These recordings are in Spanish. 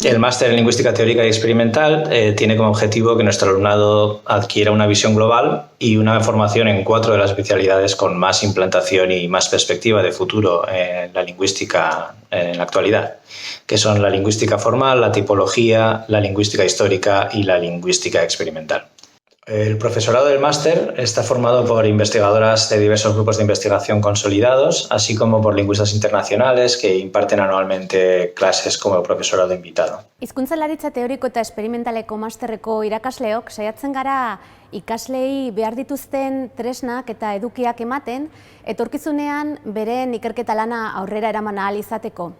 El máster en Lingüística Teórica y Experimental tiene como objetivo que nuestro alumnado adquiera una visión global y una formación en 4 de las especialidades con más implantación y más perspectiva de futuro en la lingüística en la actualidad, que son la lingüística formal, la tipología, la lingüística histórica y la lingüística experimental. El profesorado del máster está formado por investigadoras de diversos grupos de investigación consolidados, así como por lingüistas internacionales que imparten anualmente clases como profesorado invitado. Hizkuntzalaritza teoriko eta esperimentaleko masterreko irakasleok saiatzen gara ikaslei behar dituzten tresnak eta edukiak ematen, etorkizunean beren ikerketa lana aurrera eraman ahal izateko.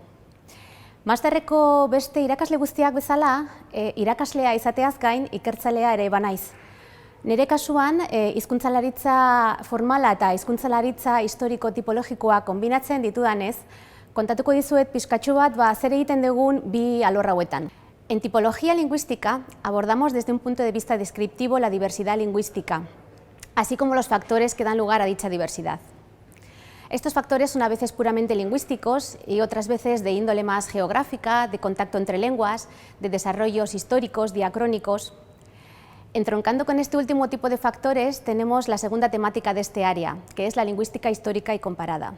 Masterreko beste irakasle guztiak bezala, irakaslea izateaz gain ikertzalea ere banaiz. Nire kasuan, hizkuntzalaritza formala eta hizkuntzalaritza historiko-tipologikoa konbinatzen ditudanez, kontatuko dizuet pixkatxo bat zer egiten dugun bi alor hauetan. En tipología lingüística abordamos desde un punto de vista descriptivo la diversidad lingüística, así como los factores que dan lugar a dicha diversidad. Estos factores son a veces puramente lingüísticos y otras veces de índole más geográfica, de contacto entre lenguas, de desarrollos históricos, diacrónicos. Entroncando con este último tipo de factores tenemos la segunda temática de este área, que es la lingüística histórica y comparada.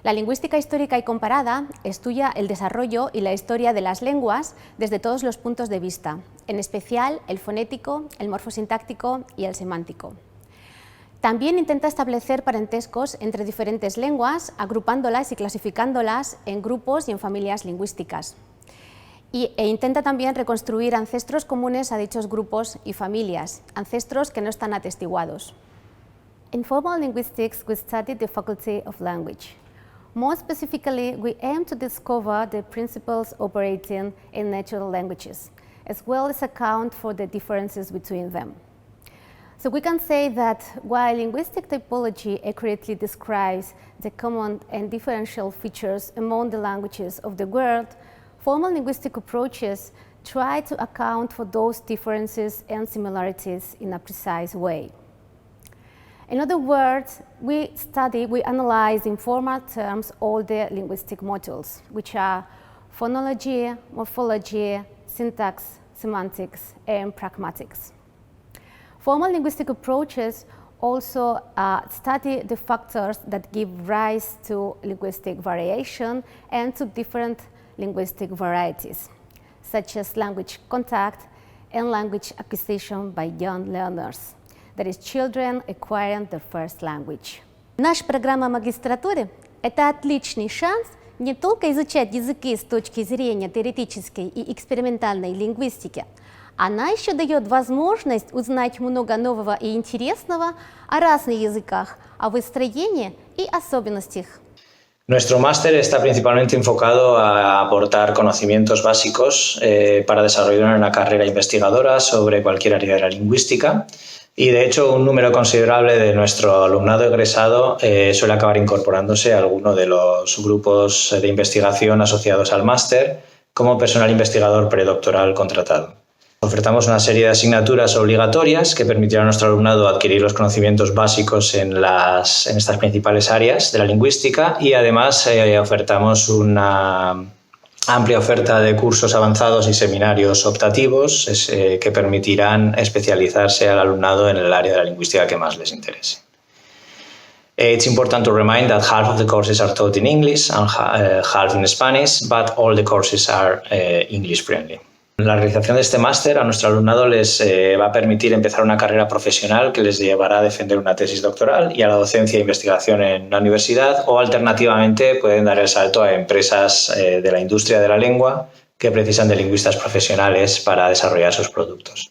La lingüística histórica y comparada estudia el desarrollo y la historia de las lenguas desde todos los puntos de vista, en especial el fonético, el morfosintáctico y el semántico. También intenta establecer parentescos entre diferentes lenguas, agrupándolas y clasificándolas en grupos y en familias lingüísticas. E intenta también reconstruir ancestros comunes a dichos grupos y familias, ancestros que no están atestiguados. In formal linguistics, we study the faculty of language. More specifically, we aim to discover the principles operating in natural languages, as well as account for the differences between them. So we can say that while linguistic typology accurately describes the common and differential features among the languages of the world, formal linguistic approaches try to account for those differences and similarities in a precise way. In other words, we analyze in formal terms all the linguistic modules, which are phonology, morphology, syntax, semantics, and pragmatics. Formal linguistic approaches also study the factors that give rise to linguistic variation and to different linguistic varieties, such as language contact and language acquisition by young learners, that is, children acquiring their first language. Наша программа магистратуры – это отличный шанс не только изучать языки с точки зрения теоретической и экспериментальной лингвистики, она еще дает возможность узнать много нового и интересного о разных языках, о выстроении и особенностях. Nuestro máster está principalmente enfocado a aportar conocimientos básicos para desarrollar una carrera investigadora sobre cualquier área de la lingüística y, de hecho, un número considerable de nuestro alumnado egresado suele acabar incorporándose a alguno de los grupos de investigación asociados al máster como personal investigador predoctoral contratado. Ofertamos una serie de asignaturas obligatorias que permitirán a nuestro alumnado adquirir los conocimientos básicos en estas principales áreas de la lingüística y además ofertamos una amplia oferta de cursos avanzados y seminarios optativos que permitirán especializarse al alumnado en el área de la lingüística que más les interese. It's important to remind that half of the courses are taught in English and half in Spanish, but all the courses are English friendly. La realización de este máster a nuestro alumnado les va a permitir empezar una carrera profesional que les llevará a defender una tesis doctoral y a la docencia e investigación en la universidad, o alternativamente pueden dar el salto a empresas de la industria de la lengua que precisan de lingüistas profesionales para desarrollar sus productos.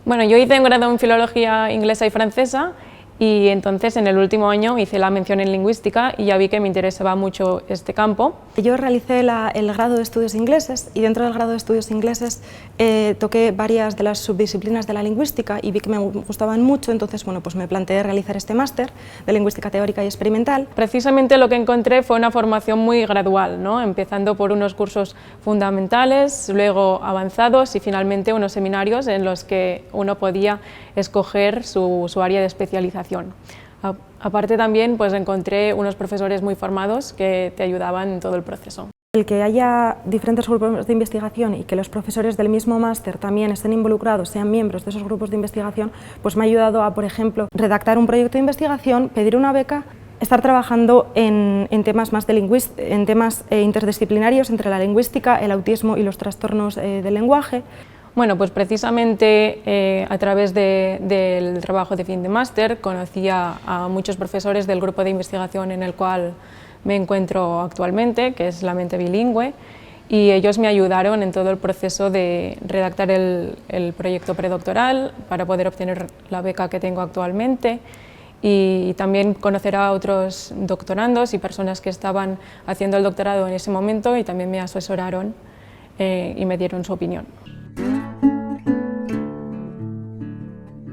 Bueno, yo hice un grado en Filología Inglesa y Francesa y entonces en el último año hice la mención en Lingüística y ya vi que me interesaba mucho este campo. Yo realicé el grado de Estudios Ingleses y dentro del grado de Estudios Ingleses toqué varias de las subdisciplinas de la lingüística y vi que me gustaban mucho, entonces bueno, pues me planteé realizar este máster de Lingüística Teórica y Experimental. Precisamente lo que encontré fue una formación muy gradual, ¿no? Empezando por unos cursos fundamentales, luego avanzados y finalmente unos seminarios en los que uno podía escoger su área de especialización. Aparte también pues encontré unos profesores muy formados que te ayudaban en todo el proceso. El que haya diferentes grupos de investigación y que los profesores del mismo máster también estén involucrados, sean miembros de esos grupos de investigación, pues me ha ayudado a, por ejemplo, redactar un proyecto de investigación, pedir una beca, estar trabajando en temas más en temas interdisciplinarios entre la lingüística, el autismo y los trastornos del lenguaje. Bueno, pues precisamente a través del trabajo de fin de máster conocí a muchos profesores del grupo de investigación en el cual me encuentro actualmente, que es La Mente Bilingüe, y ellos me ayudaron en todo el proceso de redactar el proyecto predoctoral para poder obtener la beca que tengo actualmente, y también conocer a otros doctorandos y personas que estaban haciendo el doctorado en ese momento y también me asesoraron y me dieron su opinión.